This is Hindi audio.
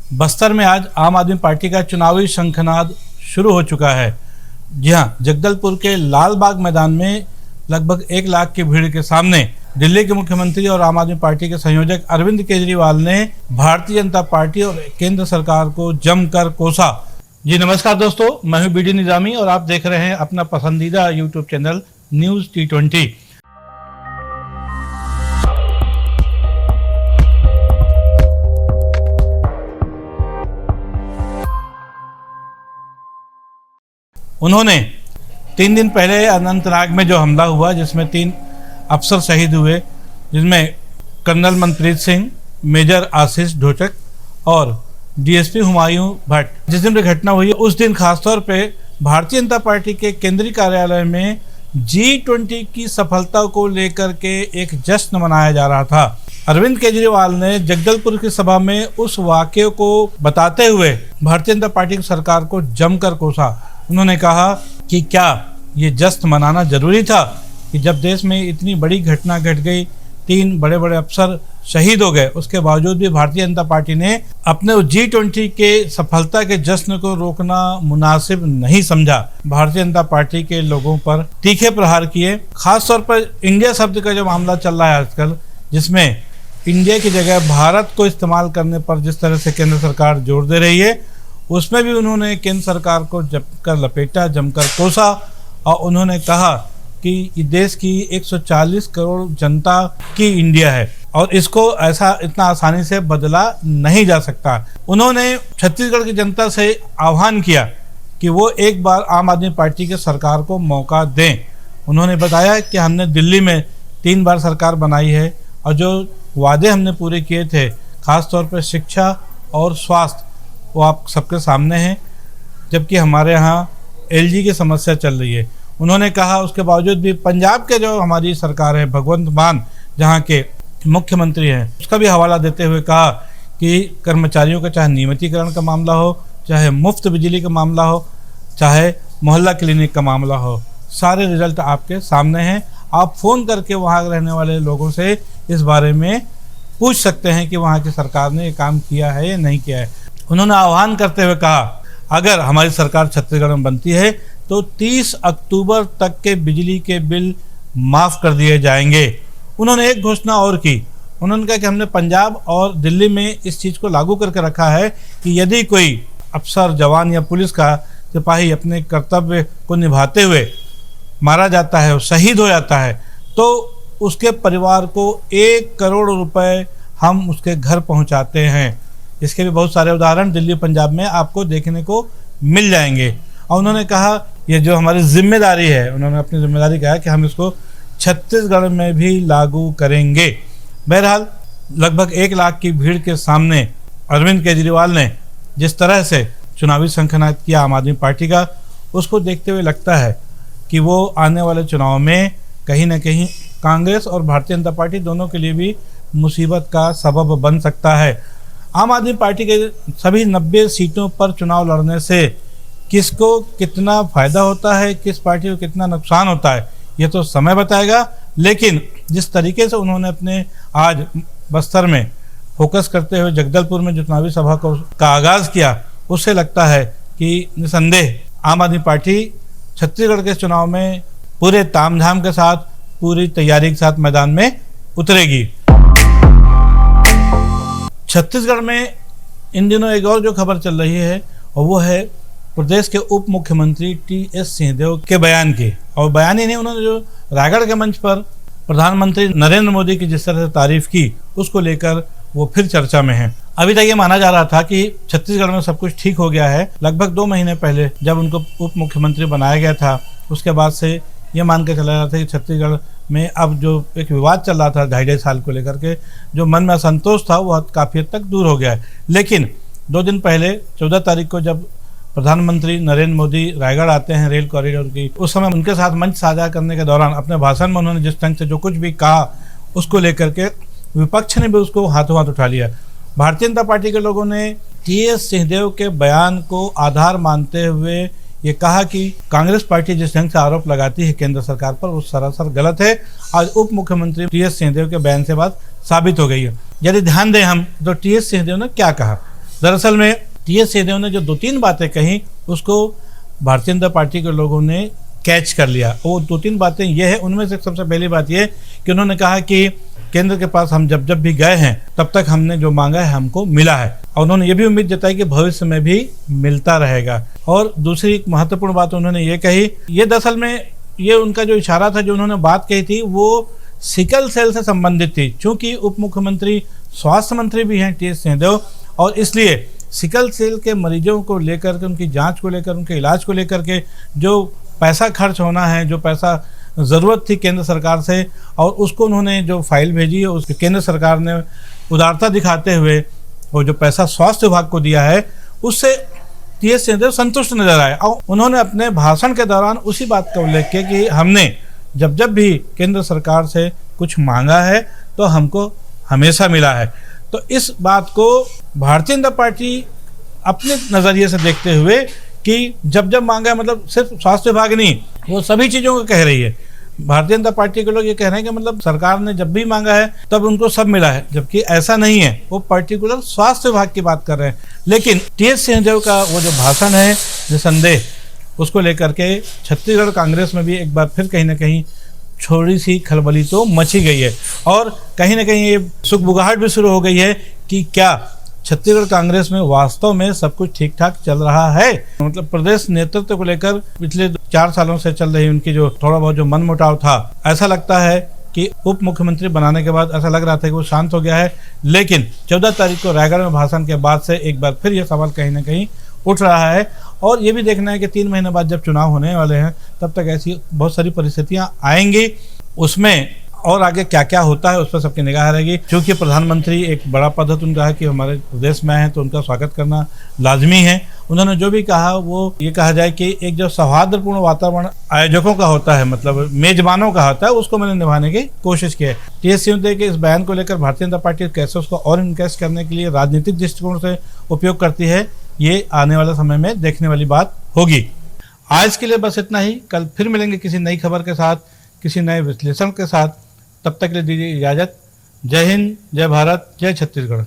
बस्तर में आज आम आदमी पार्टी का चुनावी शंखनाद शुरू हो चुका है। जी हां, जगदलपुर के लालबाग मैदान में लगभग 1 लाख की भीड़ के सामने दिल्ली के मुख्यमंत्री और आम आदमी पार्टी के संयोजक अरविंद केजरीवाल ने भारतीय जनता पार्टी और केंद्र सरकार को जमकर कोसा। जी नमस्कार दोस्तों, मैं हूं बीडी निजामी और आप देख रहे हैं अपना पसंदीदा यूट्यूब चैनल न्यूज T20। उन्होंने 3 दिन पहले अनंतनाग में जो हमला हुआ, जिसमें 3 अफसर शहीद हुए, जिसमें कर्नल मनप्रीत सिंह, मेजर आशीष ढोचक और डीएसपी हुमायूं भट्ट, जिस दिन ये घटना हुई उस दिन खासतौर पे भारतीय जनता पार्टी के केंद्रीय कार्यालय में G20 की सफलता को लेकर के एक जश्न मनाया जा रहा था। अरविंद केजरीवाल ने जगदलपुर की सभा में उस वाकये को बताते हुए भारतीय जनता पार्टी की सरकार को जमकर कोसा। उन्होंने कहा कि क्या ये जश्न मनाना जरूरी था कि जब देश में इतनी बड़ी घटना घट गई, 3 बड़े बड़े अफसर शहीद हो गए, उसके बावजूद भी भारतीय जनता पार्टी ने अपने G20 के सफलता के जश्न को रोकना मुनासिब नहीं समझा। भारतीय जनता पार्टी के लोगों पर तीखे प्रहार किए। खासतौर पर इंडिया शब्द का जो मामला चल रहा है आजकल, जिसमें इंडिया की जगह भारत को इस्तेमाल करने पर जिस तरह से केंद्र सरकार जोर दे रही है, उसमें भी उन्होंने केंद्र सरकार को जमकर लपेटा, जमकर कोसा और उन्होंने कहा कि ये देश की 140 करोड़ जनता की इंडिया है और इसको ऐसा इतना आसानी से बदला नहीं जा सकता। उन्होंने छत्तीसगढ़ की जनता से आह्वान किया कि वो एक बार आम आदमी पार्टी के सरकार को मौका दें। उन्होंने बताया कि हमने दिल्ली में 3 बार सरकार बनाई है और जो वादे हमने पूरे किए थे, खासतौर पर शिक्षा और स्वास्थ्य, वो आप सबके सामने हैं, जबकि हमारे यहाँ LG की समस्या चल रही है। उन्होंने कहा उसके बावजूद भी पंजाब के जो हमारी सरकार है, भगवंत मान जहाँ के मुख्यमंत्री हैं, उसका भी हवाला देते हुए कहा कि कर्मचारियों का चाहे नियमितीकरण का मामला हो, चाहे मुफ्त बिजली का मामला हो, चाहे मोहल्ला क्लिनिक का मामला हो, सारे रिजल्ट आपके सामने हैं। आप फ़ोन करके वहाँ रहने वाले लोगों से इस बारे में पूछ सकते हैं कि वहाँ की सरकार ने ये काम किया है या नहीं किया है। उन्होंने आह्वान करते हुए कहा, अगर हमारी सरकार छत्तीसगढ़ में बनती है तो 30 अक्टूबर तक के बिजली के बिल माफ़ कर दिए जाएंगे। उन्होंने एक घोषणा और की। उन्होंने कहा कि हमने पंजाब और दिल्ली में इस चीज़ को लागू करके रखा है कि यदि कोई अफसर, जवान या पुलिस का सिपाही अपने कर्तव्य को निभाते हुए मारा जाता है और शहीद हो जाता है, तो उसके परिवार को 1 करोड़ रुपए हम उसके घर पहुंचाते हैं। इसके भी बहुत सारे उदाहरण दिल्ली, पंजाब में आपको देखने को मिल जाएंगे। और उन्होंने कहा ये जो हमारी जिम्मेदारी है, उन्होंने अपनी जिम्मेदारी कहा कि हम इसको छत्तीसगढ़ में भी लागू करेंगे। बहरहाल लगभग 1 लाख की भीड़ के सामने अरविंद केजरीवाल ने जिस तरह से चुनावी शंखनाद किया आम आदमी पार्टी का, उसको देखते हुए लगता है कि वो आने वाले चुनाव में कहीं ना कहीं कांग्रेस और भारतीय जनता पार्टी दोनों के लिए भी मुसीबत का सबब बन सकता है। आम आदमी पार्टी के सभी 90 सीटों पर चुनाव लड़ने से किसको कितना फ़ायदा होता है, किस पार्टी को कितना नुकसान होता है, ये तो समय बताएगा। लेकिन जिस तरीके से उन्होंने अपने आज बस्तर में फोकस करते हुए जगदलपुर में जो चुनावी सभा का आगाज़ किया, उससे लगता है कि निसंदेह आम आदमी पार्टी छत्तीसगढ़ के चुनाव में पूरे तामझाम के साथ, पूरी तैयारी के साथ मैदान में उतरेगी। छत्तीसगढ़ में इन दिनों एक और जो खबर चल रही है, और वो है प्रदेश के उप मुख्यमंत्री TS सिंहदेव के बयान की। और बयान ही नहीं, उन्होंने जो रायगढ़ के मंच पर प्रधानमंत्री नरेंद्र मोदी की जिस तरह से तारीफ की, उसको लेकर वो फिर चर्चा में है। अभी तक ये माना जा रहा था कि छत्तीसगढ़ में सब कुछ ठीक हो गया है। लगभग 2 महीने पहले जब उनको उप मुख्यमंत्री बनाया गया था, उसके बाद से ये मान के चला रहा था कि छत्तीसगढ़ में अब जो एक विवाद चल रहा था 2.5 साल को लेकर के, जो मन में असंतोष था, वो काफ़ी हद तक दूर हो गया है। लेकिन 2 दिन पहले 14 तारीख को जब प्रधानमंत्री नरेंद्र मोदी रायगढ़ आते हैं रेल कॉरिडोर की, उस समय उनके साथ मंच साझा करने के दौरान अपने भाषण में उन्होंने जिस ढंग से जो कुछ भी कहा, उसको लेकर के विपक्ष ने भी उसको हाथों हाथ उठा लिया। भारतीय जनता पार्टी के लोगों ने TS सिंहदेव के बयान को आधार मानते हुए ये कहा कि कांग्रेस पार्टी जिस ढंग से आरोप लगाती है केंद्र सरकार पर, वो सरासर गलत है। आज उप मुख्यमंत्री TS सिंहदेव के बयान से बात साबित हो गई है। यदि ध्यान दें हम, तो TS सिंहदेव ने क्या कहा, दरअसल में टी.एस. सिंहदेव ने जो 2-3 बातें कही उसको भारतीय जनता पार्टी के लोगों ने कैच कर लिया। वो 2-3 बातें ये है, उनमें से सबसे पहली बात ये कि उन्होंने कहा कि केंद्र के पास हम जब जब भी गए हैं तब तक हमने जो मांगा है हमको मिला है, और उन्होंने ये भी उम्मीद जताई कि भविष्य में भी मिलता रहेगा। और दूसरी एक महत्वपूर्ण बात उन्होंने ये कही, ये दरअसल में ये उनका जो इशारा था, जो उन्होंने बात कही थी वो सिकल सेल से संबंधित थी। चूंकि उप मुख्यमंत्री स्वास्थ्य मंत्री भी हैं टी.एस. सिंहदेव, और इसलिए सिकल सेल के मरीजों को लेकर के, उनकी जांच को लेकर, उनके इलाज को लेकर के जो पैसा खर्च होना है, जो पैसा ज़रूरत थी केंद्र सरकार से, और उसको उन्होंने जो फाइल भेजी है उस केंद्र सरकार ने उदारता दिखाते हुए वो जो पैसा स्वास्थ्य विभाग को दिया है उससे टी.एस. सिंहदेव संतुष्ट नजर आए। और उन्होंने अपने भाषण के दौरान उसी बात का उल्लेख किया कि हमने जब जब भी केंद्र सरकार से कुछ मांगा है तो हमको हमेशा मिला है। तो इस बात को भारतीय जनता पार्टी अपने नज़रिए से देखते हुए कि जब जब मांगा है, मतलब सिर्फ स्वास्थ्य विभाग नहीं, वो सभी चीज़ों को कह रही है। भारतीय जनता पार्टी के लोग ये कह रहे हैं कि मतलब सरकार ने जब भी मांगा है तब उनको सब मिला है, जबकि ऐसा नहीं है। वो पर्टिकुलर स्वास्थ्य विभाग की बात कर रहे हैं। लेकिन टी.एस. सिंहदेव का वो जो भाषण है निसंदेह, उसको लेकर के छत्तीसगढ़ कांग्रेस में भी एक बार फिर कहीं ना कहीं छोटी सी खलबली तो मची गई है, और कहीं ना कहीं ये सुगबुगाहट भी शुरू हो गई है कि क्या छत्तीसगढ़ कांग्रेस में वास्तव में सब कुछ ठीक ठाक चल रहा है। मतलब प्रदेश नेतृत्व को लेकर पिछले 4 सालों से चल रही उनकी जो थोड़ा बहुत जो मनमुटाव था, ऐसा लगता है कि उप मुख्यमंत्री बनाने के बाद ऐसा लग रहा था कि वो शांत हो गया है। लेकिन 14 तारीख को रायगढ़ में भाषण के बाद से एक बार फिर ये सवाल कहीं ना कहीं उठ रहा है, और ये भी देखना है कि 3 महीने बाद जब चुनाव होने वाले हैं तब तक ऐसी बहुत सारी परिस्थितियां आएंगी, उसमें और आगे क्या क्या होता है उस पर सबकी निगाह रहेगी। क्योंकि प्रधानमंत्री एक बड़ा पद उनका है कि हमारे प्रदेश में आए हैं तो उनका स्वागत करना लाजमी है। उन्होंने जो भी कहा वो ये कहा जाए कि एक जो सौहार्दपूर्ण वातावरण आयोजकों का होता है, मतलब मेजबानों का होता है, उसको मैंने निभाने की कोशिश की है। टी.एस. सिंहदेव के इस बयान को लेकर भारतीय जनता पार्टी कैसे उसको और इनकेस करने के लिए राजनीतिक दृष्टिकोण से उपयोग करती है, ये आने वाले समय में देखने वाली बात होगी। आज के लिए बस इतना ही। कल फिर मिलेंगे किसी नई खबर के साथ, किसी नए विश्लेषण के साथ। तब तक के लिए दीजिए इजाजत। जय हिंद, जय भारत, जय छत्तीसगढ़।